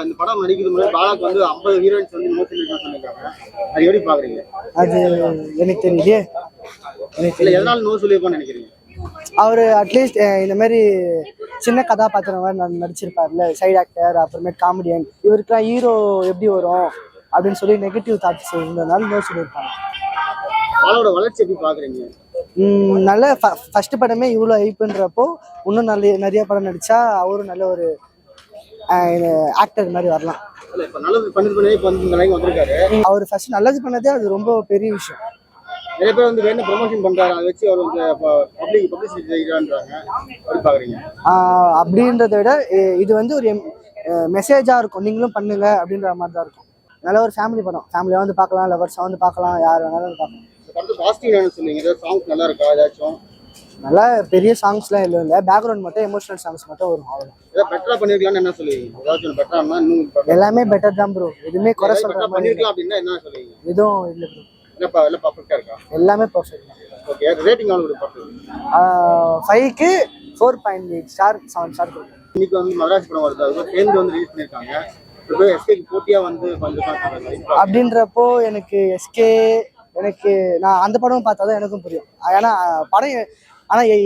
இந்த படம் நடிக்கிறது முன்னாடி பாலாக்கு வந்து 50 ஹீரோயின்ஸ் வந்து நோ சொல்லிருக்காங்க சொல்லிருக்காங்க. அது எப்படி பாக்குறீங்க? அது எனக்கு தெரியலையே. எதனால நோ சொல்லிருப்பான்னு நினைக்கிறீங்க? அவரு அட்லீஸ்ட் இந்த மாதிரி சின்ன கதாபாத்திரம் மாதிரி நடிச்சிருப்பாருல, சைடு ஆக்டர், அப்புறமேட்டு காமெடியன். இவருக்குலாம் ஹீரோ எப்படி வரும் அப்படின்னு சொல்லி நெகட்டிவ் தாட்ஸ் இருந்ததுனால நோ சொல்லியிருப்பாங்க. பாலாவோட வளர்ச்சி எப்படி பாக்குறீங்க? நல்ல ஃபர்ஸ்ட் படமே இவ்வளோ ஹைப்புன்றப்போ இன்னும் நிறைய படம் நடிச்சா அவரும் நல்ல ஒரு ஆக்டர் மாதிரி வரலாம். அவர் ஃபர்ஸ்ட் நல்லது பண்ணதே அது ரொம்ப பெரிய விஷயம். நிறைய பேர் வந்து வேணும் ப்ரமோஷன் பண்றாங்க, அதை வச்சு அவர் வந்து பப்ளிசிட்டி செய்யறான்றாங்க. எப்படி பாக்குறீங்க? அப்படின்றத விட இது வந்து ஒரு மெசேஜா இருக்கும், நீங்களும் பண்ணுங்க அப்படின்ற மாதிரி தான் இருக்கும். நல்ல ஒரு ஃபேமிலி படம், ஃபேமிலியா வந்து பார்க்கலாம், லவர்ஸா வந்து பார்க்கலாம், யார் வேணாலும் பார்க்கலாம். சாங்ஸ் நல்லா இருக்கா? ஏதாச்சும் நல்லா பெரிய சாங்ஸ்லாம் எதுவும் இல்லை, பேக்ரவுண்ட் மட்டும் எமோஷனல் சாங்ஸ் மட்டும் வரும். பெட்டரா பண்ணிருக்கலாம்னு என்ன சொல்லுவீங்க? ஏதாச்சும் பெட்டரானா இன்னும் எல்லாமே பெட்டர் தான் ப்ரோ, எதுவுமே குறை சொல்ற பண்ணிருக்கலாம் அப்படின்னா என்ன சொல்லுவீங்க? எதுவும் இல்லை ப்ரோ, எல்லாம் பர்ஃபெக்ட்டா இருக்கா? எல்லாமே பர்ஃபெக்ட் தான். ஓகே, ரேட்டிங் ஆல் கொடுப்பீங்க? 5க்கு 4.8 ஸ்டார் 7 ஸ்டார் கொடுப்பேன். இன்னைக்கு வந்து மதராசி படம் வருது, அது சேர்ந்து வந்து ரிலீஸ் பண்ணிருக்காங்க. எஸ்கேக்கு போட்டியா வந்து அப்படின்றப்போ எனக்கு நான் அந்த படம் பார்த்தா தான் எனக்கும் புரியும். ஏன்னா படம்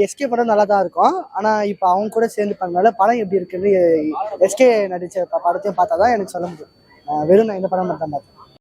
எஸ்கே படம் நல்லா தான் இருக்கும். ஆனால் இப்போ அவங்க கூட சேர்ந்து பண்ணனால படம் எப்படி இருக்குன்னு எஸ்கே நடித்த படத்தையும் பார்த்தா தான் எனக்கு சொல்ல முடியும். வெறும் நான் இந்த படம் மட்டும் தான் பார்த்தேன்.